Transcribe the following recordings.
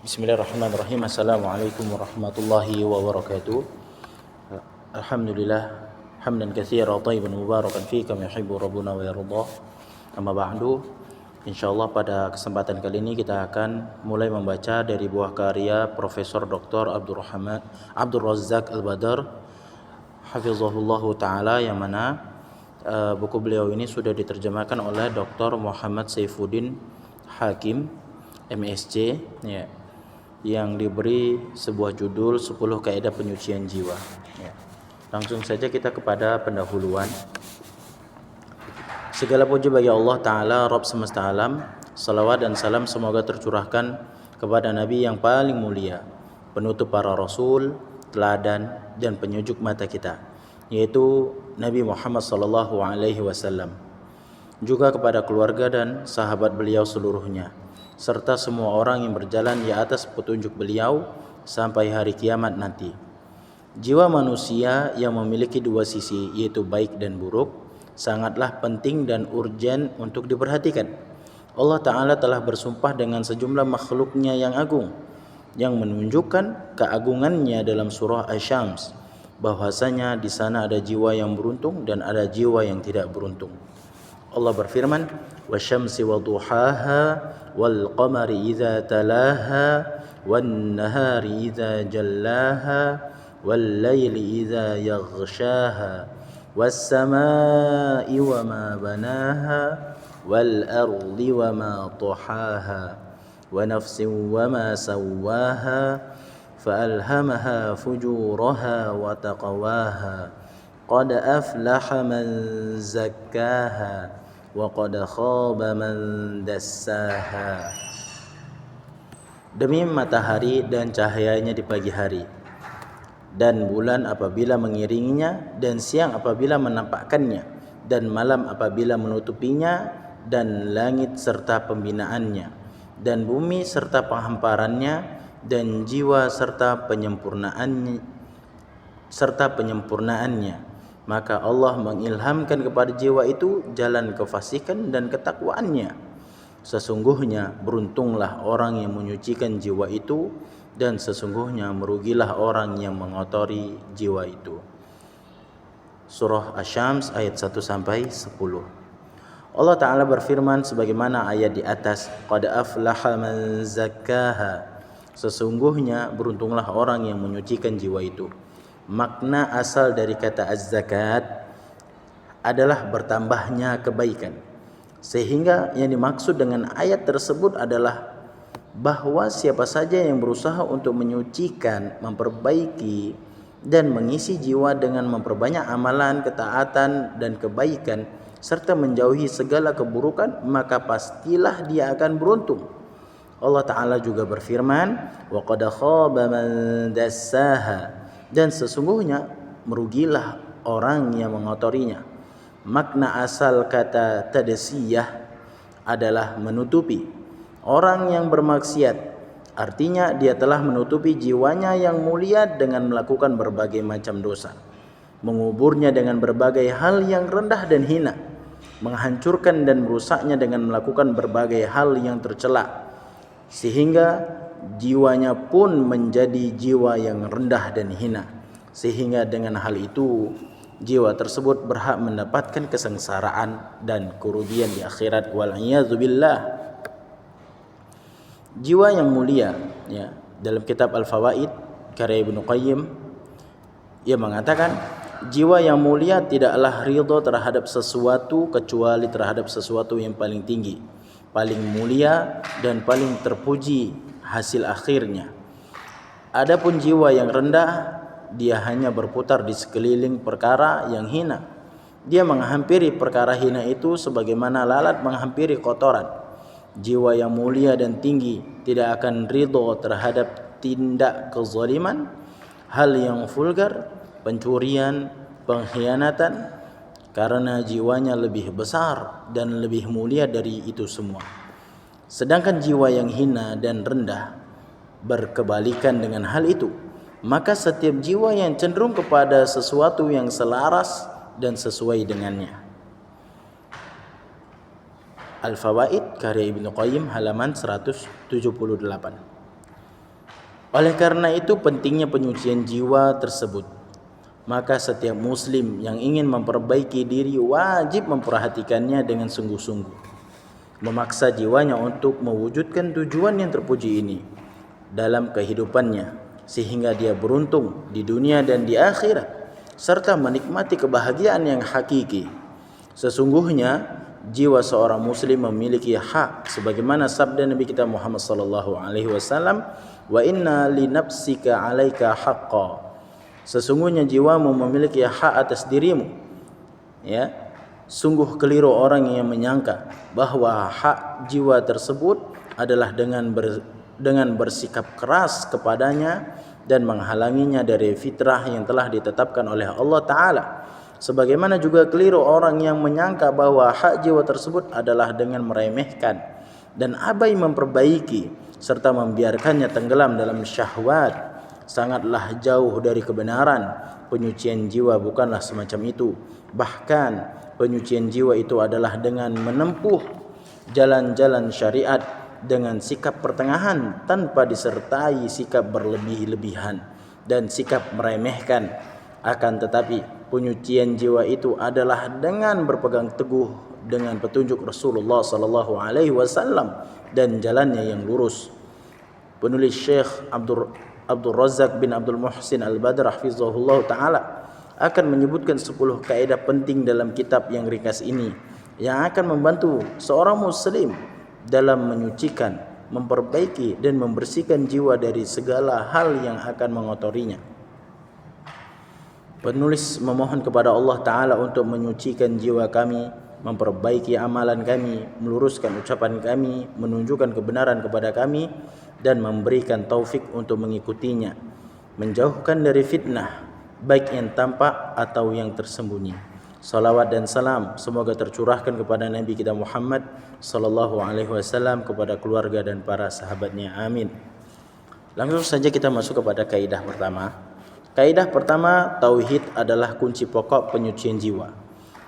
Bismillahirrahmanirrahim. Assalamualaikum warahmatullahi wabarakatuh. Alhamdulillah hamdan katsiran thayyiban mubarakan fi kama yuhibbu rabbuna wa yarda. Amma ba'du. Insyaallah pada kesempatan kali ini kita akan mulai membaca dari buah karya Profesor Dr. Abdul Razzaq Al-Badar hafizahullahu taala, yang mana buku beliau ini sudah diterjemahkan oleh Dr. Muhammad Saifuddin Hakim MSc, ya, yang diberi sebuah judul 10 Kaidah Penyucian Jiwa. Ya. Langsung saja kita kepada pendahuluan. Segala puji bagi Allah Ta'ala, Rabb semesta alam. Salawat dan salam semoga tercurahkan kepada Nabi yang paling mulia, penutup para Rasul, teladan dan penyejuk mata kita, yaitu Nabi Muhammad SAW. Juga kepada keluarga dan sahabat beliau seluruhnya, serta semua orang yang berjalan di atas petunjuk beliau sampai hari kiamat nanti. Jiwa manusia yang memiliki dua sisi, yaitu baik dan buruk, sangatlah penting dan urgen untuk diperhatikan. Allah Ta'ala telah bersumpah dengan sejumlah makhluknya yang agung, yang menunjukkan keagungannya dalam surah Asy-Syams, bahwasanya di sana ada jiwa yang beruntung dan ada jiwa yang tidak beruntung. Allah berfirman, wasyamsi waduhaha wal qamari idza talaha wan nahari idza jallaha wal laili idza yaghshaha was samai wama banaha wal ardi wama tahaha wa nafsin wama sawwaha fa'alhamaha fujuraha wa taqwaha qad aflaha man zakkaha wa qad khaba man dassaha. Demi matahari dan cahayanya di pagi hari, dan bulan apabila mengiringinya, dan siang apabila menampakkannya, dan malam apabila menutupinya, dan langit serta pembinaannya, dan bumi serta penghamparannya, dan jiwa serta penyempurnaannya. Maka Allah mengilhamkan kepada jiwa itu jalan kefasikan dan ketakwaannya. Sesungguhnya beruntunglah orang yang menyucikan jiwa itu, dan sesungguhnya merugilah orang yang mengotori jiwa itu. Surah Asy-Syams ayat 1-10. Allah Ta'ala berfirman sebagaimana ayat di atas, qad aflaha man zakkaha. Sesungguhnya beruntunglah orang yang menyucikan jiwa itu. Makna asal dari kata az-zakat adalah bertambahnya kebaikan, sehingga yang dimaksud dengan ayat tersebut adalah bahwa siapa saja yang berusaha untuk menyucikan, memperbaiki dan mengisi jiwa dengan memperbanyak amalan, ketaatan dan kebaikan, serta menjauhi segala keburukan, maka pastilah dia akan beruntung. Allah Ta'ala juga berfirman, wa qad khaba man dassaha, dan sesungguhnya merugilah orang yang mengotorinya. Makna asal kata tadasiyah adalah menutupi. Orang yang bermaksiat, artinya dia telah menutupi jiwanya yang mulia dengan melakukan berbagai macam dosa, menguburnya dengan berbagai hal yang rendah dan hina, menghancurkan dan merusaknya dengan melakukan berbagai hal yang tercela, sehingga jiwanya pun menjadi jiwa yang rendah dan hina, sehingga dengan hal itu jiwa tersebut berhak mendapatkan kesengsaraan dan kerugian di akhirat, wal iyadzu billah. Jiwa yang mulia, ya, dalam kitab Al-Fawaid karya Ibnu Qayyim, ia mengatakan jiwa yang mulia tidaklah ridha terhadap sesuatu kecuali terhadap sesuatu yang paling tinggi, paling mulia dan paling terpuji hasil akhirnya. Adapun jiwa yang rendah, dia hanya berputar di sekeliling perkara yang hina. Dia menghampiri perkara hina itu sebagaimana lalat menghampiri kotoran. Jiwa yang mulia dan tinggi tidak akan ridho terhadap tindak kezaliman, hal yang vulgar, pencurian, pengkhianatan, karena jiwanya lebih besar dan lebih mulia dari itu semua. Sedangkan jiwa yang hina dan rendah berkebalikan dengan hal itu. Maka setiap jiwa yang cenderung kepada sesuatu yang selaras dan sesuai dengannya. Al-Fawaid karya Ibnu Qayyim halaman 178. Oleh karena itu pentingnya penyucian jiwa tersebut. Maka setiap muslim yang ingin memperbaiki diri wajib memperhatikannya dengan sungguh-sungguh, memaksa jiwanya untuk mewujudkan tujuan yang terpuji ini dalam kehidupannya, sehingga dia beruntung di dunia dan di akhirat, serta menikmati kebahagiaan yang hakiki. Sesungguhnya jiwa seorang muslim memiliki hak sebagaimana sabda Nabi kita Muhammad sallallahu alaihi wasallam, wa inna li nafsika 'alaika haqqan. Sesungguhnya jiwamu memiliki hak atas dirimu. Ya, sungguh keliru orang yang menyangka bahwa hak jiwa tersebut adalah dengan bersikap keras kepadanya dan menghalanginya dari fitrah yang telah ditetapkan oleh Allah Ta'ala. Sebagaimana juga keliru orang yang menyangka bahwa hak jiwa tersebut adalah dengan meremehkan dan abai memperbaiki serta membiarkannya tenggelam dalam syahwat. Sangatlah jauh dari kebenaran. Penyucian jiwa bukanlah semacam itu. Bahkan penyucian jiwa itu adalah dengan menempuh jalan-jalan syariat dengan sikap pertengahan tanpa disertai sikap berlebih-lebihan dan sikap meremehkan. Akan tetapi penyucian jiwa itu adalah dengan berpegang teguh dengan petunjuk Rasulullah sallallahu alaihi wasallam dan jalannya yang lurus. Penulis Syekh Abdul Razak bin Abdul Muhsin Al-Badr hafizahullah ta'ala akan menyebutkan 10 kaidah penting dalam kitab yang ringkas ini yang akan membantu seorang muslim dalam menyucikan, memperbaiki dan membersihkan jiwa dari segala hal yang akan mengotorinya. Penulis memohon kepada Allah Ta'ala untuk menyucikan jiwa kami, memperbaiki amalan kami, meluruskan ucapan kami, menunjukkan kebenaran kepada kami dan memberikan taufik untuk mengikutinya, menjauhkan dari fitnah baik yang tampak atau yang tersembunyi. Salawat dan salam semoga tercurahkan kepada Nabi kita Muhammad sallallahu alaihi wasallam, kepada keluarga dan para sahabatnya. Amin. Langsung saja kita masuk kepada kaidah pertama. Kaidah pertama, tauhid adalah kunci pokok penyucian jiwa.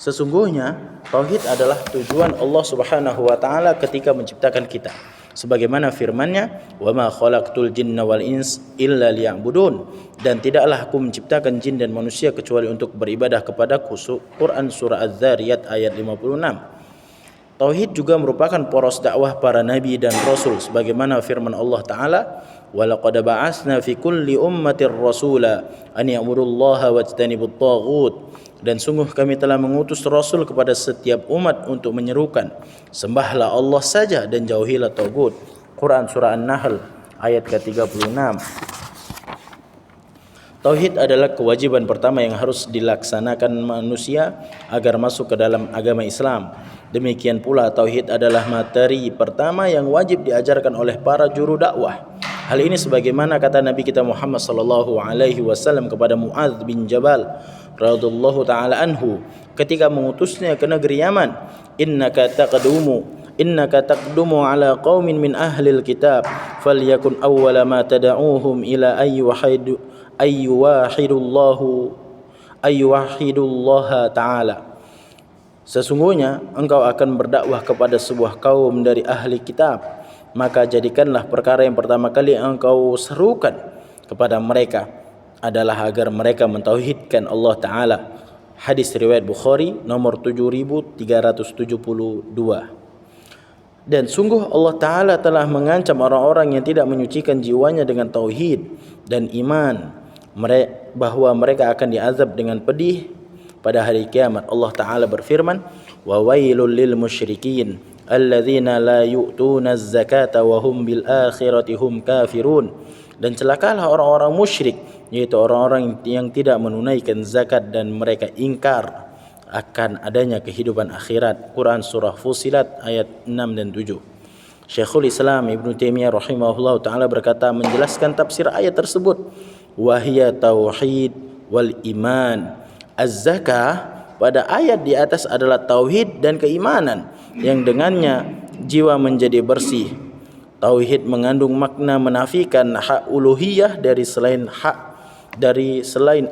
Sesungguhnya tauhid adalah tujuan Allah Subhanahu wa taala ketika menciptakan kita. Sebagaimana firman-Nya, "Wa ma khalaqtul jinna wal ins illa liya'budun." Dan tidaklah aku menciptakan jin dan manusia kecuali untuk beribadah kepadaku. Quran surah Az-Zariyat ayat 56. Tauhid juga merupakan poros dakwah para nabi dan rasul sebagaimana firman Allah Ta'ala, "Walaqad ba'atsna fi kulli ummatin rasula an ya'budullaha wajtanibut taghut." Dan sungguh kami telah mengutus rasul kepada setiap umat untuk menyerukan, sembahlah Allah saja dan jauhilah tagut. Quran surah An-Nahl ayat ke-36. Tauhid adalah kewajiban pertama yang harus dilaksanakan manusia agar masuk ke dalam agama Islam. Demikian pula tauhid adalah materi pertama yang wajib diajarkan oleh para juru dakwah. Hal ini sebagaimana kata Nabi kita Muhammad sallallahu alaihi wasallam kepada Muadz bin Jabal radhiyallahu taala anhu ketika mengutusnya ke negeri Yaman, innaka taqdumu ala qaumin min ahlil kitab falyakun awwala ma tad'uuhum ila ayyuwahidullaha ta'ala. Sesungguhnya engkau akan berdakwah kepada sebuah kaum dari ahli kitab, maka jadikanlah perkara yang pertama kali engkau serukan kepada mereka adalah agar mereka mentauhidkan Allah Ta'ala. Hadis riwayat Bukhari nomor 7372. Dan sungguh Allah Ta'ala telah mengancam orang-orang yang tidak menyucikan jiwanya dengan tauhid dan iman, bahwa mereka akan diazab dengan pedih pada hari kiamat. Allah Ta'ala berfirman, wa wailul lil musyrikin alladzina la yu'tuna az-zakata wa hum bil akhirati hum kafirun. Dan celakalah orang-orang musyrik, yaitu orang-orang yang tidak menunaikan zakat dan mereka ingkar akan adanya kehidupan akhirat. Quran surah Fussilat ayat 6 dan 7. Syekhul Islam Ibn Taimiyah rahimahullah ta'ala berkata menjelaskan tafsir ayat tersebut, wahiyya tauhid wal iman. Az-zakah pada ayat di atas adalah tauhid dan keimanan yang dengannya jiwa menjadi bersih. Tauhid mengandung makna menafikan hak uluhiyah dari selain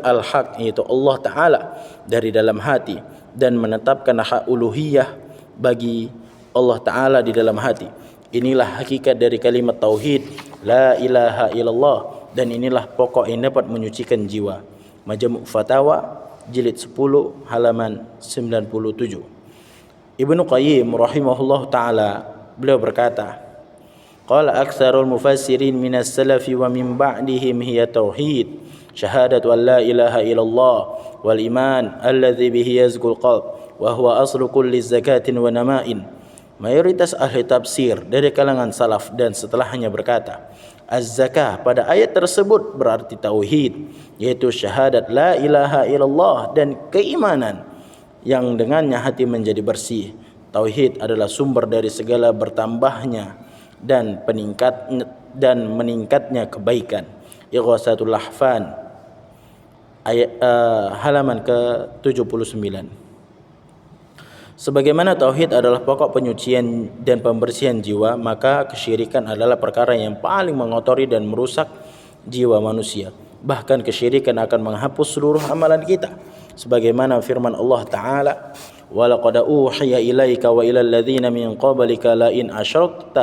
al-haq, yaitu Allah Ta'ala, dari dalam hati, dan menetapkan hak uluhiyah bagi Allah Ta'ala di dalam hati. Inilah hakikat dari kalimat tauhid, la ilaha illallah, dan inilah pokok yang dapat menyucikan jiwa. Majmu' Fatawa jilid 10 halaman 97. Ibnu Qayyim rahimahullah taala beliau berkata, qala aktsarul mufassirin minas salafi wa min ba'dihim hiya tauhid syahadatu an la ilaha illallah wal iman alladhi bihi yazkul qalb wa huwa aslu kulli zakatin wa nama'in. Mayoritas ahli tafsir dari kalangan salaf dan setelahnya berkata, az-zakah pada ayat tersebut berarti tauhid, yaitu syahadat la ilaha illallah dan keimanan yang dengannya hati menjadi bersih. Tauhid adalah sumber dari segala bertambahnya dan meningkatnya kebaikan. Ighasatul Lahfan ayat halaman ke-79. Sebagaimana tauhid adalah pokok penyucian dan pembersihan jiwa, maka kesyirikan adalah perkara yang paling mengotori dan merusak jiwa manusia. Bahkan kesyirikan akan menghapus seluruh amalan kita. Sebagaimana firman Allah Ta'ala, وَلَقَدْ أُوحِيَ إِلَيْكَ وَإِلَى الَّذِينَ مِنْ قَبْلِكَ لَئِنْ أَشْرَكْتَ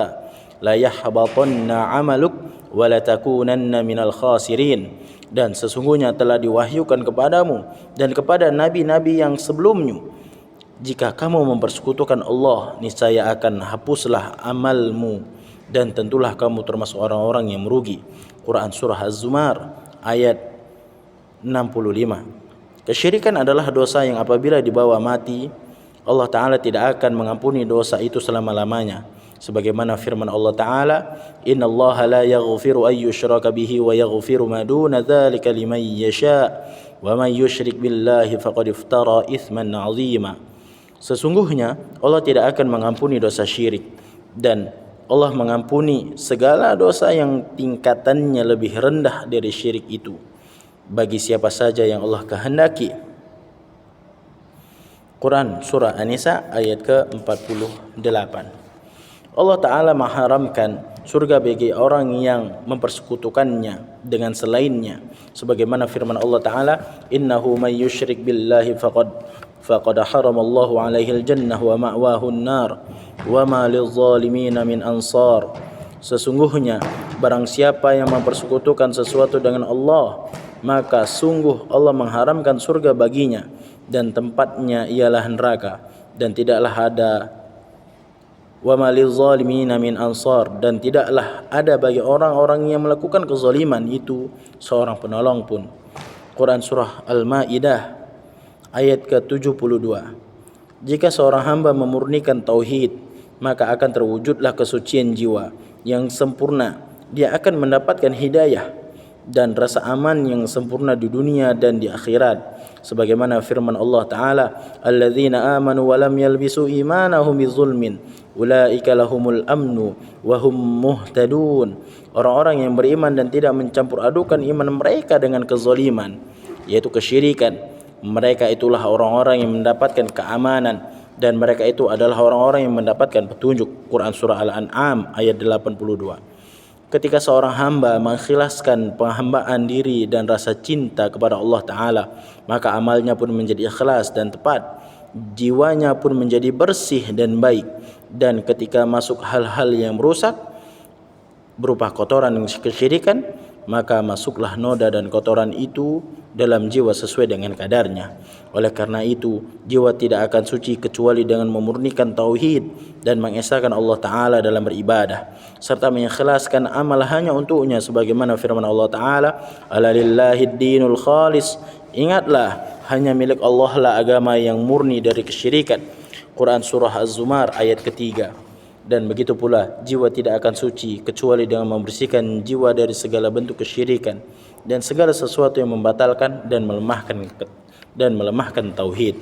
لَيَحْبَطَنَّ عَمَلُكَ وَلَتَكُونَنَّ مِنَ الْخَاسِرِينَ. Dan sesungguhnya telah diwahyukan kepadamu dan kepada nabi-nabi yang sebelummu, jika kamu mempersekutukan Allah, niscaya akan hapuslah amalmu dan tentulah kamu termasuk orang-orang yang merugi. Quran surah Az-Zumar ayat 65. Kesyirikan adalah dosa yang apabila dibawa mati, Allah Ta'ala tidak akan mengampuni dosa itu selama-lamanya. Sebagaimana firman Allah Ta'ala, Inna Allah la yaghfiru an yushraka bihi wa yaghfiru ma duna dhalika liman yasha wa man yushrik billahi faqad iftara ithman 'azima. Sesungguhnya Allah tidak akan mengampuni dosa syirik, dan Allah mengampuni segala dosa yang tingkatannya lebih rendah dari syirik itu bagi siapa saja yang Allah kehendaki. Quran surah An-Nisa ayat ke-48. Allah Ta'ala mengharamkan surga bagi orang yang mempersekutukannya dengan selainnya, sebagaimana firman Allah Ta'ala, innahu may yusyrik billahi faqad haramallahu alaihi al-jannah wa ma'wahu an-nar wa ma lil-zalimin min ansar. Sesungguhnya barang siapa yang mempersekutukan sesuatu dengan Allah, maka sungguh Allah mengharamkan surga baginya dan tempatnya ialah neraka, dan tidaklah ada wa ma lil-zalimin min ansar, dan tidaklah ada bagi orang-orang yang melakukan kezaliman itu seorang penolong pun. Quran surah Al-Maidah ayat ke-72. Jika seorang hamba memurnikan tauhid, maka akan terwujudlah kesucian jiwa yang sempurna. Dia akan mendapatkan hidayah dan rasa aman yang sempurna di dunia dan di akhirat. Sebagaimana firman Allah Ta'ala, alladzina amanu wa lam yalbisu imanahum bizulmin ulaika lahumul amnu wa hum muhtadun. Orang-orang yang beriman dan tidak mencampur adukan iman mereka dengan kezaliman, yaitu kesyirikan, mereka itulah orang-orang yang mendapatkan keamanan, dan mereka itu adalah orang-orang yang mendapatkan petunjuk. Quran surah Al-An'am ayat 82. Ketika seorang hamba mengikhlaskan penghambaan diri dan rasa cinta kepada Allah Ta'ala, maka amalnya pun menjadi ikhlas dan tepat, jiwanya pun menjadi bersih dan baik. Dan ketika masuk hal-hal yang merusak berupa kotoran dan kesyirikan, maka masuklah noda dan kotoran itu dalam jiwa sesuai dengan kadarnya. Oleh karena itu, jiwa tidak akan suci kecuali dengan memurnikan tauhid dan mengesahkan Allah Ta'ala dalam beribadah, serta mengikhlaskan amal hanya untuknya, sebagaimana firman Allah Ta'ala, ala lillahid dinul khalis. Ingatlah, hanya milik Allah lah agama yang murni dari kesyirikan. Quran surah Az-Zumar ayat ketiga. Dan begitu pula jiwa tidak akan suci kecuali dengan membersihkan jiwa dari segala bentuk kesyirikan dan segala sesuatu yang membatalkan dan melemahkan tauhid.